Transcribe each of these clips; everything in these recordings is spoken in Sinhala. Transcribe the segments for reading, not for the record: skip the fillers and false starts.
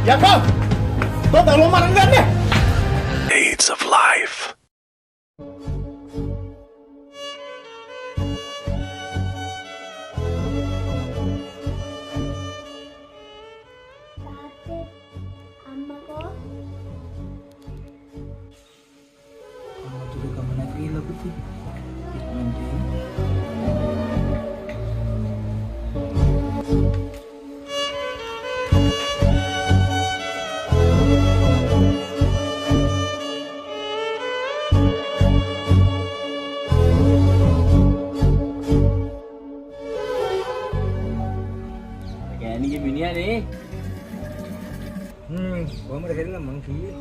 යකෝ තෝ දරුවෝ මරන්න ගන්නේ. Aids of life. කොහමද හෙල්ල මං කිව්වේ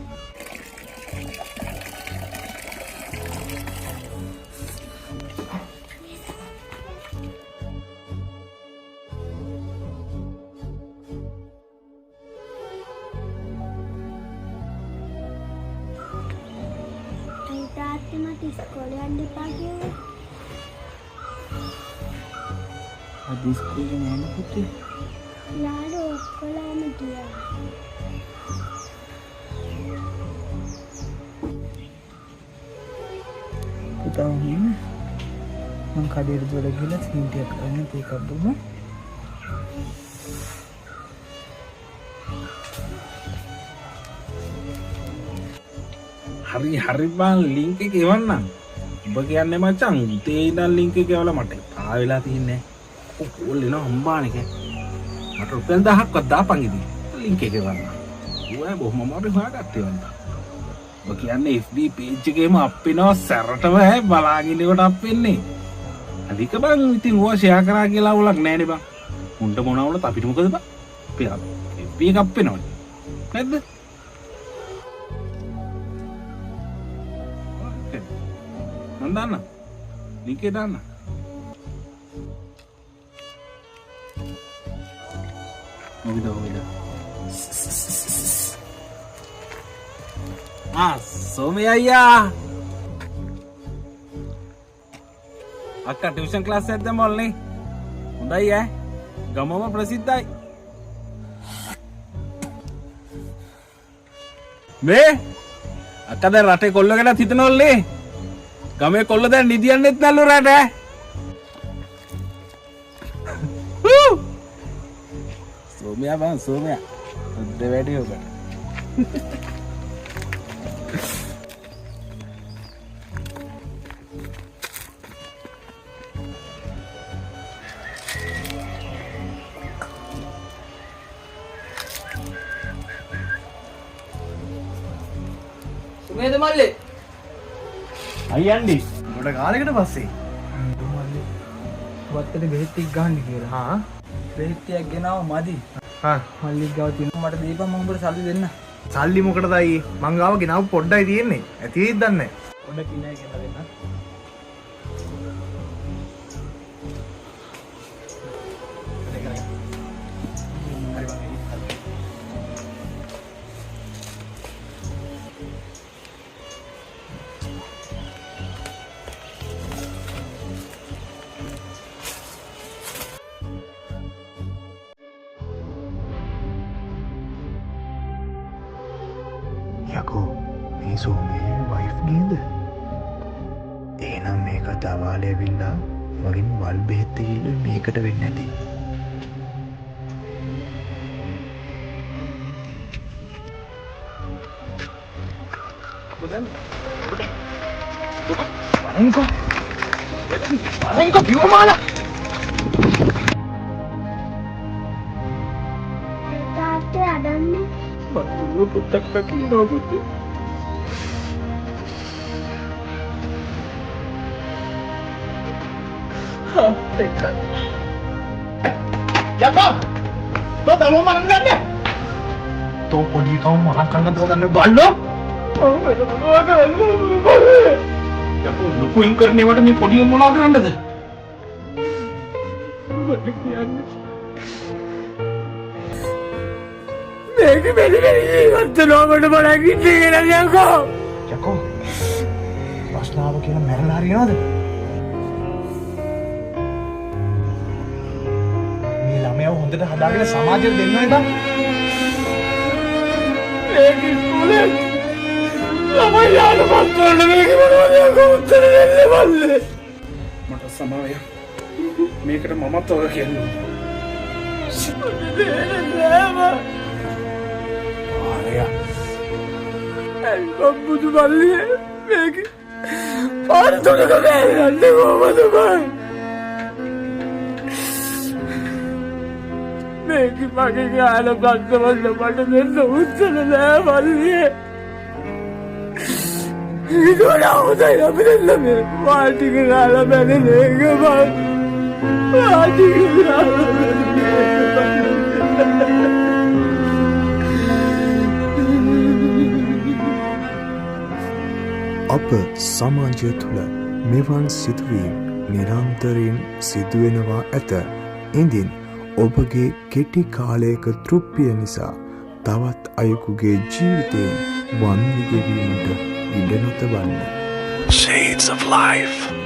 තාත්තේ මට ඉස්කෝලේ යන්න එපා කිව්වේ. අද ඉස්කෝලේ නෑ පුතේ. යාළුවෝ ඔක්කොලාම ගියා. පුතා වුණේ මං කඩේට දුවලා ගිහලා සීන්ටියක් කරන්න ඒකක් දුන්නා. හරි බං ලින්ක් එක එවන්නම්. ඔබ කියන්නේ මචං උතේ ඉඳන් ලින්ක් එක එවලා මට ආ වෙලා තින්නේ. ඕල් එනවා හම්බානික. මට රුපියල් 1000ක්වත් දාපන් ඉතින්. ලින්ක් එක එවන්න. ඌයි බොහොම අමාරු හොයාගත්තේ වන්ද. ඔබ කියන්නේ FB page එකේම අප් වෙනවා සැරටම බලාගෙන ඉන්නකොට අප් වෙන්නේ. අධික බං ඉතින් ඕවා ෂෙයා කරා කියලා උලක් නෑනේ බං. උන්ට මොනවලත් අපිට මොකද බං? අපි FB එක අප් වෙනවනේ. නැද්ද? දාන්න ලින්ක් එක දාන්න මොකද සෝමේ අයියා අක්කා ටියුෂන් ක්ලාස් එකක් දැම්ම ඔල්නේ හොඳයි ඈ ගමම ප්‍රසිද්ධයි මේ අක්කා දැන් රටේ කොල්ල ගැනත් හිතනවල්නේ ගමේ කොල්ල දැන් නිදියන්නෙත් නැල්ලු රට සෝමයා බං සෝමයා උද්ද වැඩි ඔබට සුමේද මල්ලේ අයියන්ඩි ගොඩ කාලෙකට පස්සේ වත්තට බෙහෙත් ටික ගන්න කියලා. හා බෙහෙත් ටිකක් ගෙනාව මදි. හා මල්ලික් ගාව තියෙනවා මට දීපන් මම උඹට සල්ලි දෙන්න. සල්ලි මොකටද අයියේ මං ගාව ගෙනාව පොඩ්ඩයි තියෙන්නේ ඇතිවෙයිද දන්නේ නැහැ. පොඩ්ඩක් ඉන්නයි කියලා දෙන්න. යකෝ මේ සෝමයේ වයිෆ් නේද? එහෙනම් මේක දවාලේ ඇවිල්ලා මගෙන් වල් බෙහෙත් කිල්ල මේකට වෙන්නේ නැති. වරෙන්කෝ පියවමාලා තාත්තේ අඩන්නේ. මතු පුතක් කියනවා පුතේ යකෝ තෝ දරුවෝ මරන්න ගන්නේ. තෝ පොඩි කවුම මරන්න කන්න දෝගන්න බල්ලෝ. යකෝ ලොකුයින් කරන්නේ වට මේ පොඩි මොනවා කරන්නද? මට කියන්නේ මේක බැලි නෝකට බලකින් කියලා යකෝ. යකෝ ප්‍රශ්නාව කියලා මැරලා හරියනවද? මේ ළමයාව හොඳට හදාගෙන සමාජයට දෙන්න නේද? ඉස්කෝලේ ළමයි යාට පත් කරන්න මේක මොනවද උත්තර දෙන්නේ මල්ලේ මට සමාවය මේකට මමත් ඔය කියන්නේ බුදු බල්ලිය මේක පාරතුනක ගෑරන්න කොහොමද බං මේක මගේ ගාල බස්සවන්න මට දෙන්න උත්තර නෑ බල්ලිය ඒකෝට අවුදයි අපි දෙන්න මේ වාටික ගාල බැන ඒක බං වාටික ගාල අප සමාජය තුළ මෙවන් සිදුවීම් නිරන්තරයෙන් සිදුවෙනවා ඇත. ඉඳින් ඔබගේ කෙටි කාලයක තෘප්තිය නිසා තවත් අයෙකුගේ ජීවිතයෙන් වන්දිගෙවීමට ඉඩ නොතබන්න. Shades of Life